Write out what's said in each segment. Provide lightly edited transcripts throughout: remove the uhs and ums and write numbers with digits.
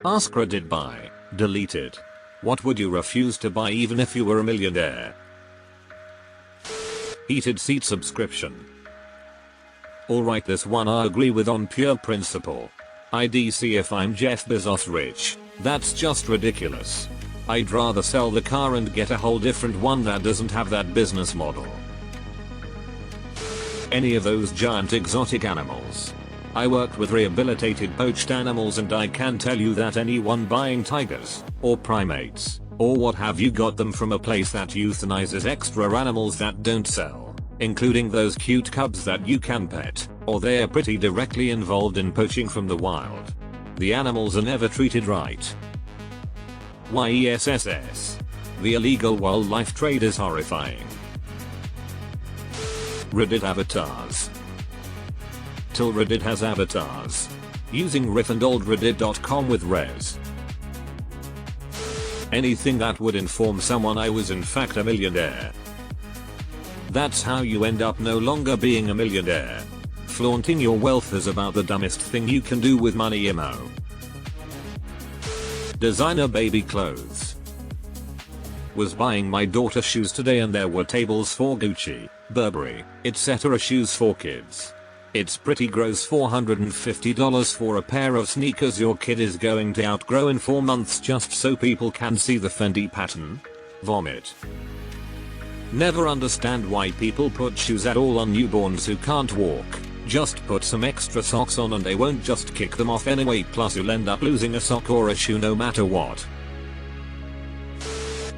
AskReddit buy, deleted. What would you refuse to buy even if you were a millionaire? Heated seat subscription. Alright, this one I agree with on pure principle. I'd see if I'm Jeff Bezos rich. That's just ridiculous. I'd rather sell the car and get a whole different one that doesn't have that business model. Any of those giant exotic animals. I worked with rehabilitated poached animals and I can tell you that anyone buying tigers, or primates, or what have you got them from a place that euthanizes extra animals that don't sell, including those cute cubs that you can pet, or they're pretty directly involved in poaching from the wild. The animals are never treated right. YESSS. The illegal wildlife trade is horrifying. Reddit avatars. Till Reddit has avatars. Using riff and oldreddit.com with res. Anything that would inform someone I was in fact a millionaire. That's how you end up no longer being a millionaire. Flaunting your wealth is about the dumbest thing you can do with money, emo. Designer baby clothes. Was buying my daughter shoes today and there were tables for Gucci, Burberry, etc. shoes for kids. It's pretty gross $450 for a pair of sneakers your kid is going to outgrow in 4 months just so people can see the Fendi pattern. Vomit. Never understand why people put shoes at all on newborns who can't walk. Just put some extra socks on and they won't just kick them off anyway, plus you'll end up losing a sock or a shoe no matter what.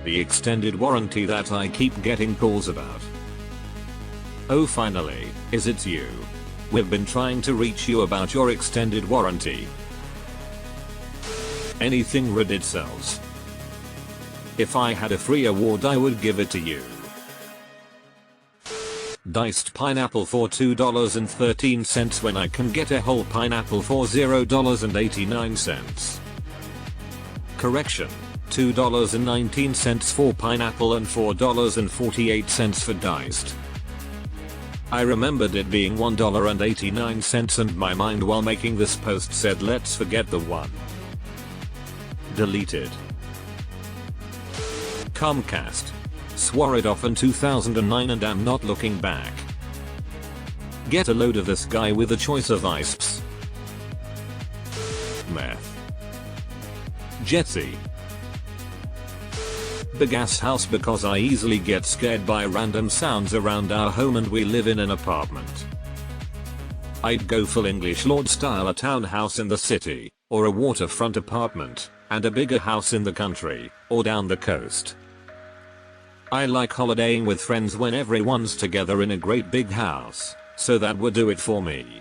The extended warranty that I keep getting calls about. Oh finally, is it you? We've been trying to reach you about your extended warranty. Anything Reddit sells. If I had a free award I would give it to you. Diced pineapple for $2.13 when I can get a whole pineapple for $0.89. Correction. $2.19 for pineapple and $4.48 for diced. I remembered it being $1.89 and my mind while making this post said let's forget the one. Deleted. Comcast. Swore it off in 2009 and am not looking back. Get a load of this guy with a choice of ISPs. Meth. Jetsy. Big ass house because I easily get scared by random sounds around our home and we live in an apartment. I'd go full English lord style, a townhouse in the city, or a waterfront apartment, and a bigger house in the country, or down the coast. I like holidaying with friends when everyone's together in a great big house, so that would do it for me.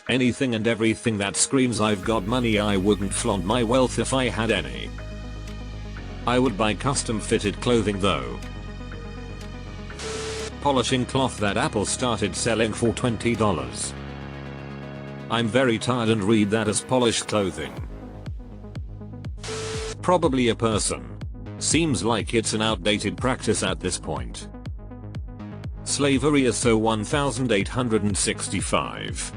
Anything and everything that screams I've got money. I wouldn't flaunt my wealth if I had any. I would buy custom fitted clothing though. Polishing cloth that Apple started selling for $20. I'm very tired and read that as polished clothing. Probably a person. Seems like it's an outdated practice at this point. Slavery is so 1865.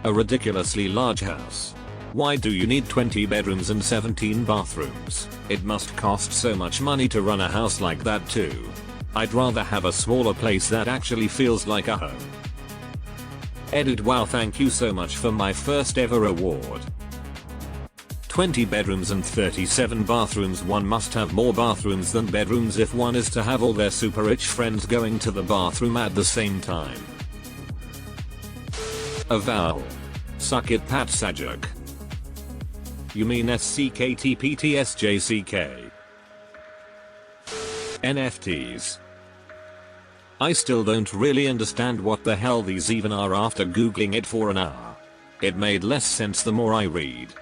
A ridiculously large house. Why do you need 20 bedrooms and 17 bathrooms? It must cost so much money to run a house like that too. I'd rather have a smaller place that actually feels like a home. Edit. Wow, thank you so much for my first ever award. 20 bedrooms and 37 bathrooms. One must have more bathrooms than bedrooms if one is to have all their super rich friends going to the bathroom at the same time. A vowel. Suck it Pat Sajak. You mean SCKTPTSJCK. NFTs. I still don't really understand what the hell these even are after googling it for an hour. It made less sense the more I read.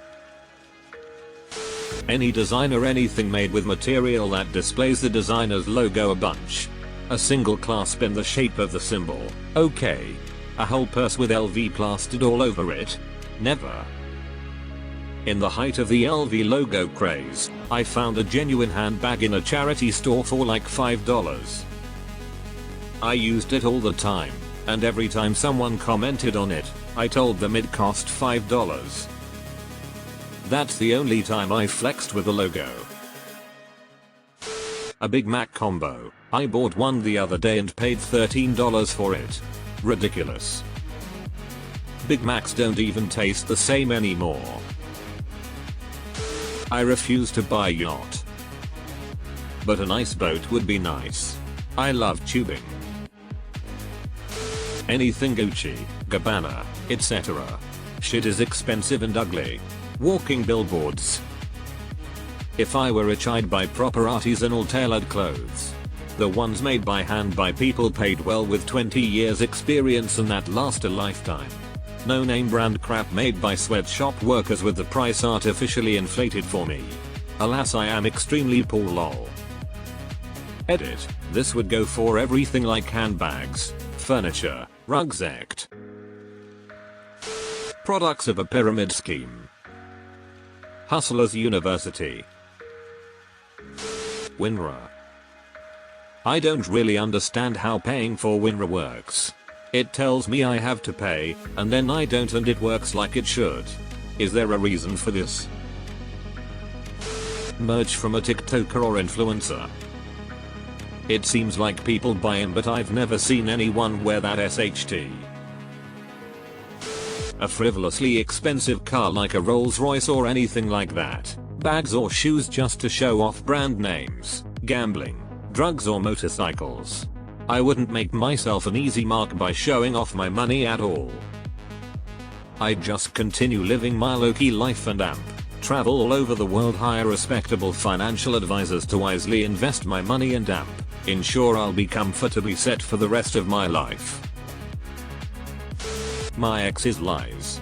Any designer, anything made with material that displays the designer's logo a bunch. A single clasp in the shape of the symbol. Okay. A whole purse with LV plastered all over it? Never. In the height of the LV logo craze, I found a genuine handbag in a charity store for like $5. I used it all the time, and every time someone commented on it, I told them it cost $5. That's the only time I flexed with the logo. A Big Mac combo. I bought one the other day and paid $13 for it. Ridiculous. Big Macs don't even taste the same anymore. I refuse to buy yacht. But a nice boat would be nice. I love tubing. Anything Gucci, Gabbana, etc. Shit is expensive and ugly. Walking billboards. If I were rich, I'd buy proper artisanal tailored clothes. The ones made by hand by people paid well with 20 years experience and that last a lifetime. No name brand crap made by sweatshop workers with the price artificially inflated for me. Alas, I am extremely poor lol. Edit. This would go for everything like handbags, furniture, rugs, etc. Products of a pyramid scheme. Hustlers University. WinRA. I don't really understand how paying for WinRA works. It tells me I have to pay, and then I don't, and it works like it should. Is there a reason for this? Merch from a TikToker or influencer. It seems like people buy them, but I've never seen anyone wear that SHT. A frivolously expensive car like a Rolls Royce or anything like that. Bags or shoes just to show off brand names. Gambling, drugs or motorcycles. I wouldn't make myself an easy mark by showing off my money at all. I'd just continue living my low-key life and travel all over the world, hire respectable financial advisors to wisely invest my money and ensure I'll be comfortably set for the rest of my life. My ex's lies.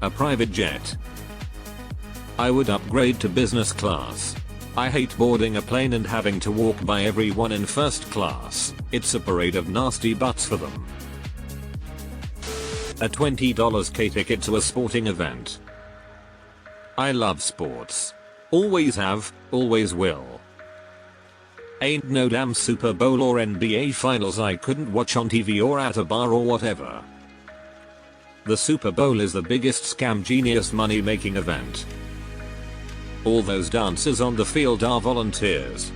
A private jet. I would upgrade to business class. I hate boarding a plane and having to walk by everyone in first class. It's a parade of nasty butts for them. A $20 K ticket to a sporting event. I love sports. Always have, always will. Ain't no damn Super Bowl or NBA finals I couldn't watch on TV or at a bar or whatever. The Super Bowl is the biggest scam genius money making event. All those dancers on the field are volunteers.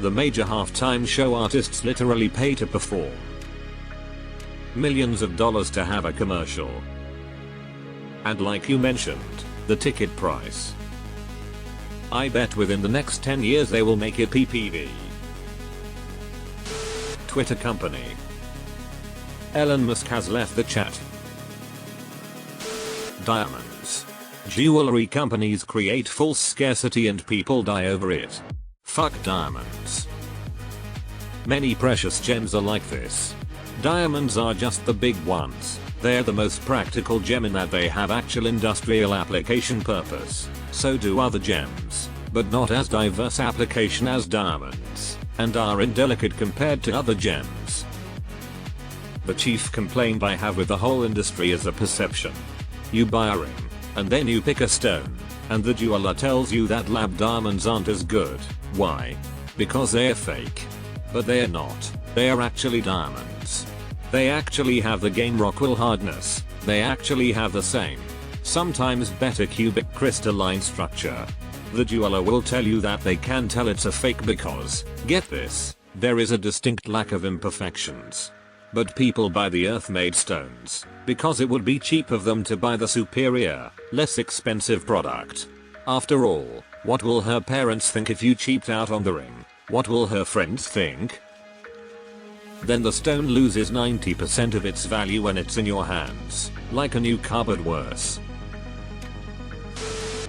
The major halftime show artists literally pay to perform. Millions of dollars to have a commercial. And like you mentioned, the ticket price. I bet within the next 10 years they will make it PPV. Twitter company. Elon Musk has left the chat. Diamonds. Jewelry companies create false scarcity and people die over it. Fuck diamonds. Many precious gems are like this. Diamonds are just the big ones. They're the most practical gem in that they have actual industrial application purpose. So do other gems, but not as diverse application as diamonds, and are indelicate compared to other gems. The chief complaint I have with the whole industry is a perception. You buy a ring, and then you pick a stone, and the jeweler tells you that lab diamonds aren't as good. Why? Because they're fake. But they're not. They are actually diamonds. They actually have the game Rockwell hardness. They actually have the same, sometimes better cubic crystalline structure. The jeweler will tell you that they can tell it's a fake because, get this, there is a distinct lack of imperfections. But people buy the earth-made stones because it would be cheap of them to buy the superior, less expensive product. After all, what will her parents think if you cheaped out on the ring? What will her friends think? Then the stone loses 90% of its value when it's in your hands, like a new cupboard worse.